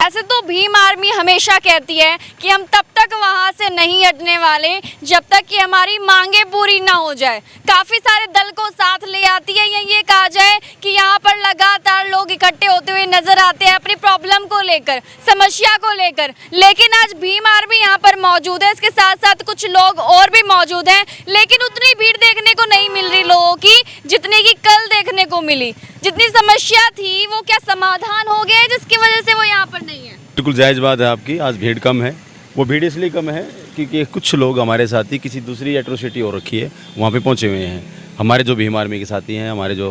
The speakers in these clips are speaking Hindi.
वैसे तो भीम आर्मी हमेशा कहती है कि हम तब तक वहां से नहीं हटने वाले जब तक कि हमारी मांगे पूरी ना हो जाए। काफी सारे दल को साथ ले आती है, या ये कहा जाए कि यहाँ पर लगातार लोग इकट्ठे होते हुए नजर आते हैं अपनी प्रॉब्लम को लेकर, समस्या को लेकर। लेकिन आज भीम आर्मी यहाँ पर मौजूद है, इसके साथ साथ कुछ लोग और भी मौजूद हैं, लेकिन उतनी भीड़ देखने को नहीं मिल रही लोगों की जितनी की कल देखने को मिली। जितनी समस्या थी वो क्या समाधान हो गया है जिसकी वजह से वो यहाँ पर नहीं है? बिल्कुल जायज़ बात है आपकी। आज भीड़ कम है। वो भीड़ इसलिए कम है क्योंकि कुछ लोग हमारे साथी किसी दूसरी एट्रोसिटी हो रखी है, वहाँ पे पहुँचे हुए हैं। हमारे जो भीम आर्मी के साथी हैं, हमारे जो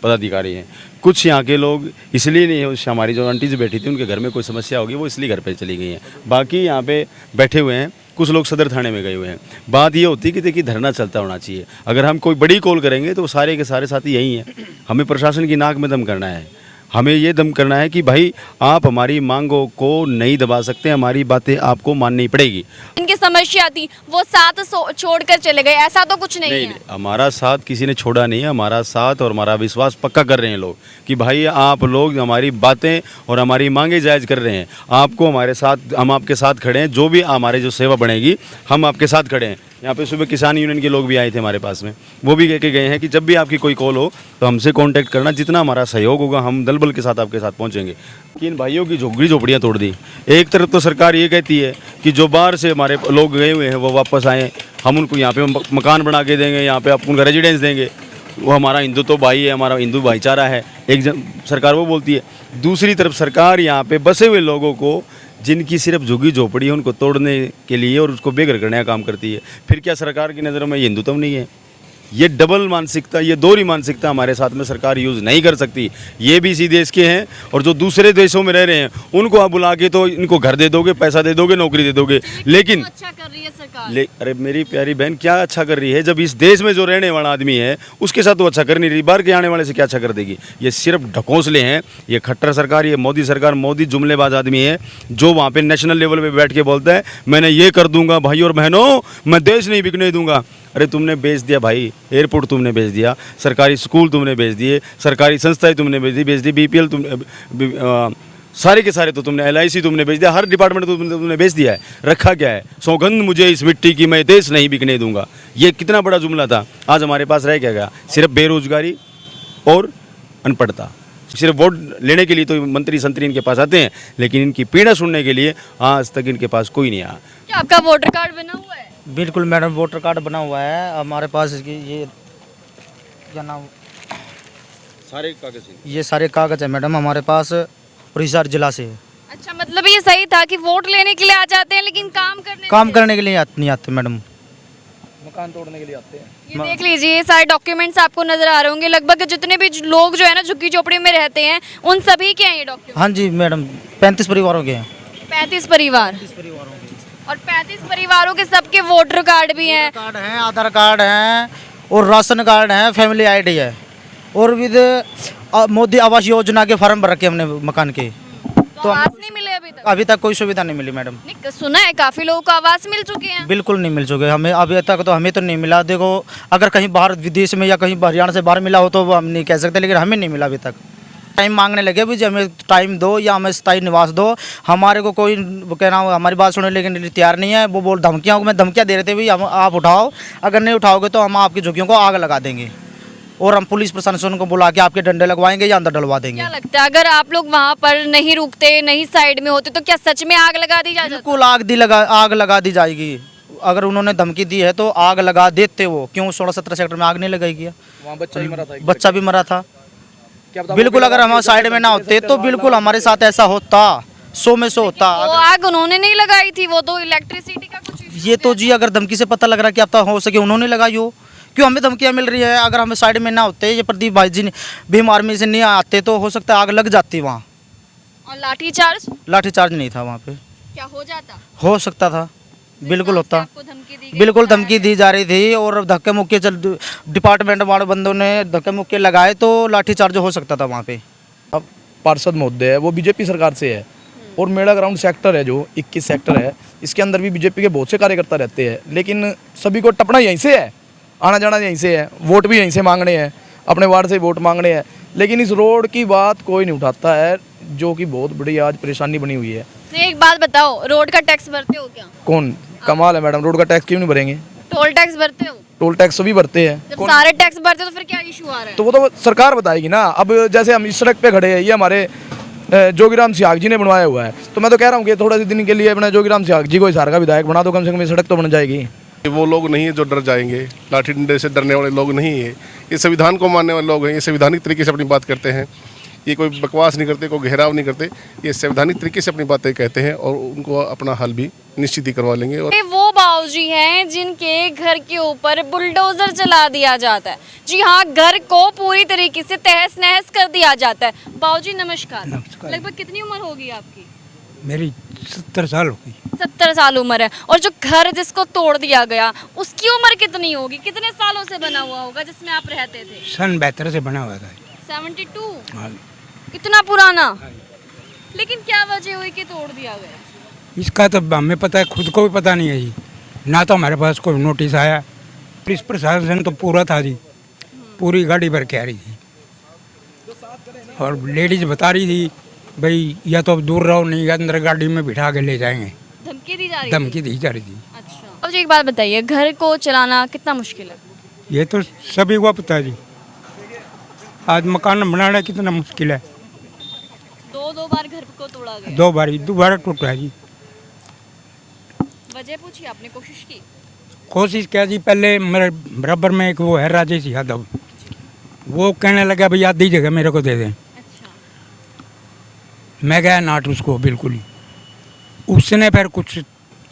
पदाधिकारी हैं, कुछ यहाँ के लोग इसलिए नहीं है। हमारी जो आंटी जी बैठी थी उनके घर में कोई समस्या होगी, वो इसलिए घर पे चली गई हैं। बाकी यहाँ पे बैठे हुए हैं, कुछ लोग सदर थाने में गए हुए हैं। बात ये होती है कि देखिए धरना चलता होना चाहिए। अगर हम कोई बड़ी कॉल करेंगे तो सारे के सारे साथी यही हैं। हमें प्रशासन की नाक में दम करना है। हमें ये दम करना है कि भाई आप हमारी मांगों को नहीं दबा सकते, हमारी बातें आपको माननी पड़ेगी। इनकी समस्या थी वो साथ छोड़कर चले गए, ऐसा तो कुछ नहीं है। हमारा साथ किसी ने छोड़ा नहीं है। हमारा साथ और हमारा विश्वास पक्का कर रहे हैं लोग कि भाई आप लोग हमारी बातें और हमारी मांगे जायज़ कर रहे हैं। आपको हमारे साथ, हम आपके साथ खड़े हैं। जो भी हमारे जो सेवा बढ़ेगी हम आपके साथ खड़े हैं। यहाँ पे सुबह किसान यूनियन के लोग भी आए थे हमारे पास में, वो भी कह के गए हैं कि जब भी आपकी कोई कॉल हो तो हमसे कांटेक्ट करना, जितना हमारा सहयोग होगा हम दल बल के साथ आपके साथ पहुँचेंगे। इन भाइयों की झोपड़ी झोपड़ियाँ तोड़ दी। एक तरफ तो सरकार ये कहती है कि जो बाहर से हमारे लोग गए हुए हैं वो वापस आएँ, हम उनको यहाँ पे मकान बना के देंगे, यहाँ पे आप उनका रेजिडेंस देंगे। वो हमारा हिंदू तो भाई है, हमारा हिंदू भाईचारा है, सरकार वो बोलती है। दूसरी तरफ सरकार यहाँ पे बसे हुए लोगों को, जिनकी सिर्फ झुग्गी झोपड़ी है, उनको तोड़ने के लिए और उसको बेघर करने का काम करती है। फिर क्या सरकार की नज़रों में ये हिंदुत्व नहीं है? ये डबल मानसिकता, ये दोहरी मानसिकता हमारे साथ में सरकार यूज़ नहीं कर सकती। ये भी इसी देश के हैं और जो दूसरे देशों में रह रहे हैं उनको आप बुला के तो इनको घर दे दोगे, पैसा दे दोगे, नौकरी दे दोगे, लेकिन अच्छा कर रही है सरकार। अरे मेरी प्यारी बहन, क्या अच्छा कर रही है? जब इस देश में जो रहने वाला आदमी है उसके साथ तो अच्छा कर नहीं रही, बाहर के आने वाले से क्या अच्छा कर देगी? ये सिर्फ ढकोसले हैं। ये खट्टर सरकार, ये मोदी सरकार, मोदी जुमलेबाज आदमी है जो वहाँ पे नेशनल लेवल पे बैठ के बोलता है मैंने ये कर दूंगा भाई और बहनों, मैं देश नहीं बिकने दूंगा। अरे तुमने बेच दिया भाई, एयरपोर्ट तुमने बेच दिया, सरकारी स्कूल तुमने बेच दिए, सरकारी संस्थाएं तुमने बेच दी, बीपीएल तुमने सारे के सारे तो तुमने, LIC तुमने बेच दिया, हर डिपार्टमेंट तो तुमने बेच दिया है। रखा क्या है? सौगंध मुझे इस मिट्टी की, मैं देश नहीं बिकने दूंगा। ये कितना बड़ा जुमला था। आज हमारे पास रह क्या गया? सिर्फ बेरोजगारी और अनपढ़ता। सिर्फ वोट लेने के लिए तो मंत्री संतरी इनके पास आते हैं, लेकिन इनकी पीड़ा सुनने के लिए आज तक इनके पास कोई नहीं आया। क्या आपका वोटर कार्ड बना हुआ है? बिल्कुल मैडम, वोटर कार्ड बना हुआ है हमारे पास। ये क्या नाम, सारे कागज, ये सारे कागज है मैडम हमारे पास, और हिसार जिला से है। अच्छा, मतलब ये सही था कि वोट लेने के लिए आ जाते हैं लेकिन काम करने के लिए नहीं आते मैडम, मकान तोड़ने के लिए आते हैं। ये देख लीजिए, ये सारे डॉक्यूमेंट्स आपको नजर आ रहे होंगे। लगभग जितने भी लोग जो है ना झुग्गी झोपड़ी में रहते हैं उन सभी के हैं ये डॉक्यूमेंट? हाँ जी मैडम, 35 परिवारों के हैं। 35 परिवार? और 35 परिवारों के सबके वोटर कार्ड भी हैं? कार्ड हैं, आधार कार्ड हैं और राशन कार्ड हैं, फैमिली ID है, और विद मोदी आवास योजना के फॉर्म भर रखे हमने मकान के। तो आवास नहीं मिले अभी तक? अभी तक कोई सुविधा नहीं मिली मैडम। नहीं, सुना है काफी लोगों को आवास मिल चुके हैं। बिल्कुल नहीं मिल चुके हमें, अभी तक तो हमें तो नहीं मिला। देखो अगर कहीं बाहर विदेश में या कहीं हरियाणा से बाहर मिला हो तो हम नहीं कह सकते, लेकिन हमें नहीं मिला अभी तक। टाइम मांगने लगे भी, हमें टाइम दो या हमें स्थायी निवास दो। हमारे को कोई कहना हमारी बात सुनने लेकिन तैयार नहीं है। वो बोल धमकियाँ में धमकियाँ दे रहे थे, भाई हम आप उठाओ, अगर नहीं उठाओगे तो हम आपकी झुग्गियों को आग लगा देंगे और हम पुलिस प्रशासन को बुला के आपके डंडे लगवाएंगे या अंदर डलवा देंगे। क्या लगता है अगर आप लोग वहाँ पर नहीं रुकते, नहीं साइड में होते तो क्या सच में आग लगा दी जाती? बिल्कुल आग लगा दी जाएगी। अगर उन्होंने धमकी दी है तो आग लगा देते। वो क्यों 16-17 सेक्टर में आग नहीं लगाएगी? वहाँ बच्चा भी मरा था, बच्चा भी मरा था। बिल्कुल अगर हम साइड में ना होते तो बिल्कुल हमारे साथ ऐसा होता, 100 में 100 होता। वो आग उन्होंने नहीं लगाई थी, वो तो इलेक्ट्रिसिटी का कुछ ये तो जी अगर धमकी से पता लग रहा है कि अब तक हो सके उन्होंने लगाई हो, क्यों हमें धमकियाँ मिल रही है? अगर हमें साइड में ना होते, ये प्रदीप भाई जी भीम आर्मी से नहीं आते तो हो सकता है आग लग जाती वहाँ। और लाठीचार्ज नहीं था वहाँ पे, क्या हो जाता? हो सकता था, बिल्कुल होता। धमकी बिल्कुल धमकी दी जा रही थी और धक्के मुक्के डिपार्टमेंट वाले बंदों ने धक्के मुक्के लगाए तो लाठीचार्ज हो सकता था वहाँ पे। अब पार्षद महोदय है वो बीजेपी सरकार से है, और मेड़ा ग्राउंड सेक्टर है जो 21 सेक्टर है, इसके अंदर भी बीजेपी के बहुत से कार्यकर्ता रहते हैं, लेकिन सभी को टपना यहीं से है, आना जाना यहीं से है, वोट भी यहीं से मांगने हैं, अपने वार्ड से वोट मांगने हैं, लेकिन इस रोड की बात कोई नहीं उठाता है। जो कि बहुत बड़ी आज परेशानी बनी हुई है। नहीं, एक बात बताओ, रोड का टैक्स भरते हो क्या? कौन? कमाल है मैडम, रोड का टैक्स क्यों नहीं भरेंगे? टोल टैक्स भरते हो? टोल टैक्स सभी भरते हैं। जब सारे टैक्स भरते हो तो फिर क्या इशू आ रहा है? तो वो तो सरकार बताएगी ना। अब जैसे हम इस सड़क पे खड़े हैं, ये हमारे जोगीराम सियाग जी ने बनवाया हुआ है, तो मैं तो कह रहा हूँ कि थोड़ा से दिन के लिए अपने जोगीराम सियाग जी को हिसार का विधायक बना दो, कम से कम ये सड़क तो बन जाएगी। वो लोग नहीं है जो डर जाएंगे, लाठी डंडे से डरने वाले लोग नहीं है, ये संविधान को मानने वाले लोग हैं, ये संवैधानिक तरीके से अपनी बात करते हैं, ये कोई बकवास नहीं करते, कोई घेराव नहीं करते, ये संवैधानिक तरीके से अपनी बातें कहते हैं और उनको अपना हल भी निश्चित ही करवा लेंगे। और ये वो बाबूजी हैं जिनके घर के ऊपर बुलडोजर चला दिया जाता है। जी हाँ, घर को पूरी तरीके से तहस नहस कर दिया जाता है। बाबूजी नमस्कार। लगभग कितनी उम्र होगी आपकी? मेरी 70 साल हो गई। 70 साल उम्र है। और जो घर जिसको तोड़ दिया गया उसकी उम्र कितनी होगी? कितने सालों से बना हुआ होगा जिसमें आप रहते थे? सन 72 से बना हुआ था। 72? हाँ। इतना पुराना? लेकिन क्या वजह हुई कि तोड़ दिया गया? इसका तो हमें पता है, खुद को भी पता नहीं है जी। ना तो हमारे पास कोई नोटिस आया। पुलिस प्रशासन तो पूरा था जी, पूरी गाड़ी भर के आ रही थी और लेडीज बता रही थी भाई या तो अब दूर रहो, नहीं अंदर गाड़ी में बिठा के ले जाएंगे। धमकी दी जा रही धमकी दी जा रही थी। अच्छा। अब जी एक बात बताइए, घर को चलाना कितना मुश्किल है? ये तो सभी को पता है जी। आज मकान बनाना कितना मुश्किल है। दो बार घर को तोड़ा गया? 2 बार दोबारा टूटा है जी। वजह पूछी आपने? कोशिश की? कोशिश क्या जी, पहले मेरे बराबर में एक वो है राजेश यादव, वो कहने लगा भाई आधी जगह मेरे को दे दें। अच्छा। मैं गया नाट उसको बिल्कुल ही। उसने फिर कुछ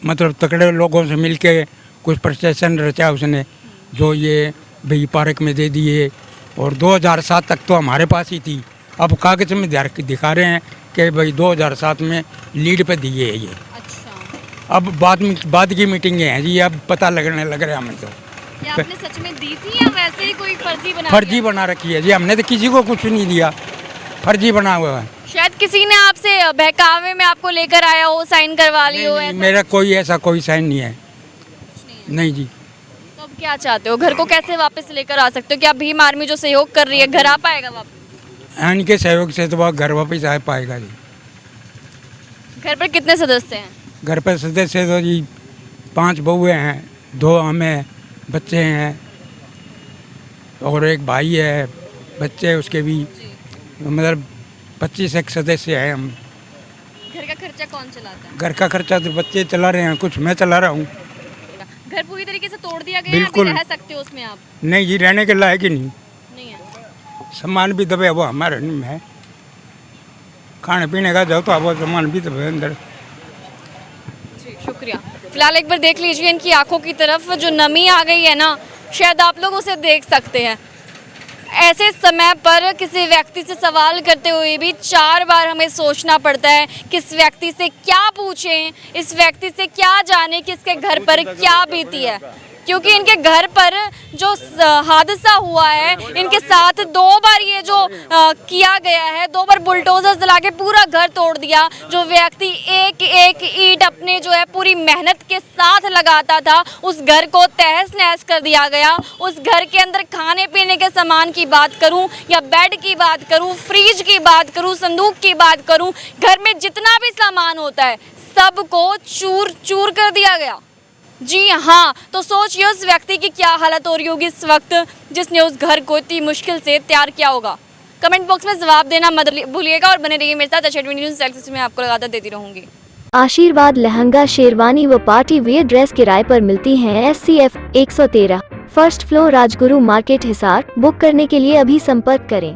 मतलब तकड़े लोगों से मिलके कुछ प्रशासन रचा उसने, जो ये भाई पार्क में दे दिए। और 2007 तक तो हमारे पास ही थी। अब कागज में दिखा रहे हैं कि भाई 2007 में लीड पे दिए है ये। अच्छा। अब बाद की मीटिंगें हैं जी, अब पता लगने लग रहा है हमें तो। ये आपने सच में दी थी या वैसे ही कोई फर्जी फर्जी बना रखी है जी, हमने तो किसी को कुछ नहीं दिया, फर्जी बना हुआ है। शायद किसी ने आपसे बहकावे में आपको लेकर आया हो, साइन करवा ली हो? नहीं, मेरा कोई ऐसा कोई साइन नहीं है। नहीं जी। तो अब क्या चाहते हो? घर को कैसे वापस लेकर आ सकते हो? क्या भीम आर्मी जो सहयोग कर रही है घर आ पाएगा वापस? इनके सहयोग से तो वह घर वापस आ पाएगा जी। घर पर कितने सदस्य हैं? घर पर सदस्य तो जी 5 बहुएँ हैं, 2 हमें बच्चे हैं और एक भाई है, बच्चे उसके भी, मतलब 25 एक सदस्य हैं हम। घर का खर्चा कौन चलाता है? घर का खर्चा तो बच्चे चला रहे हैं, कुछ मैं चला रहा हूँ। घर पूरी तरीके से तोड़ दिया गया? बिल्कुल। रह सकते हो उसमें आप? नहीं जी, रहने के लायक ही नहीं। नहीं है। सामान भी दबे वो हमारे नहीं है, खाने पीने का जाओ तो वो सामान भी दबे अंदर। जी शुक्रिया। फिलहाल एक बार देख लीजिए इनकी आंखों की तरफ, जो नमी आ गई है ना, शायद आप लोग उसे देख सकते हैं। ऐसे समय पर किसी व्यक्ति से सवाल करते हुए भी 4 बार हमें सोचना पड़ता है कि इस व्यक्ति से क्या पूछें, इस व्यक्ति से क्या जाने कि इसके घर पर क्या बीती है। क्योंकि इनके घर पर जो हादसा हुआ है, इनके साथ 2 बार ये जो किया गया है, 2 बार बुलडोजर चला के पूरा घर तोड़ दिया। जो व्यक्ति एक एक ईंट अपने जो है पूरी मेहनत के साथ लगाता था, उस घर को तहस नहस कर दिया गया। उस घर के अंदर खाने पीने के सामान की बात करूं या बेड की बात करूं, फ्रिज की बात करूं, संदूक की बात करूं, घर में जितना भी सामान होता है सबको चूर चूर कर दिया गया। जी हाँ, तो सोचिए उस व्यक्ति की क्या हालत हो रही होगी इस वक्त, जिसने उस घर को इतनी मुश्किल से तैयार किया होगा। कमेंट बॉक्स में जवाब देना मत भूलिएगा और बने रहिए मेरे साथ। अच्छा न्यूज़ सेक्शन में आपको लगातार देती रहूंगी। आशीर्वाद लहंगा, शेरवानी व पार्टी वेयर ड्रेस किराए पर मिलती हैं। SCF 113, first floor, Rajguru market, Hisar. Book करने के लिए अभी संपर्क करें।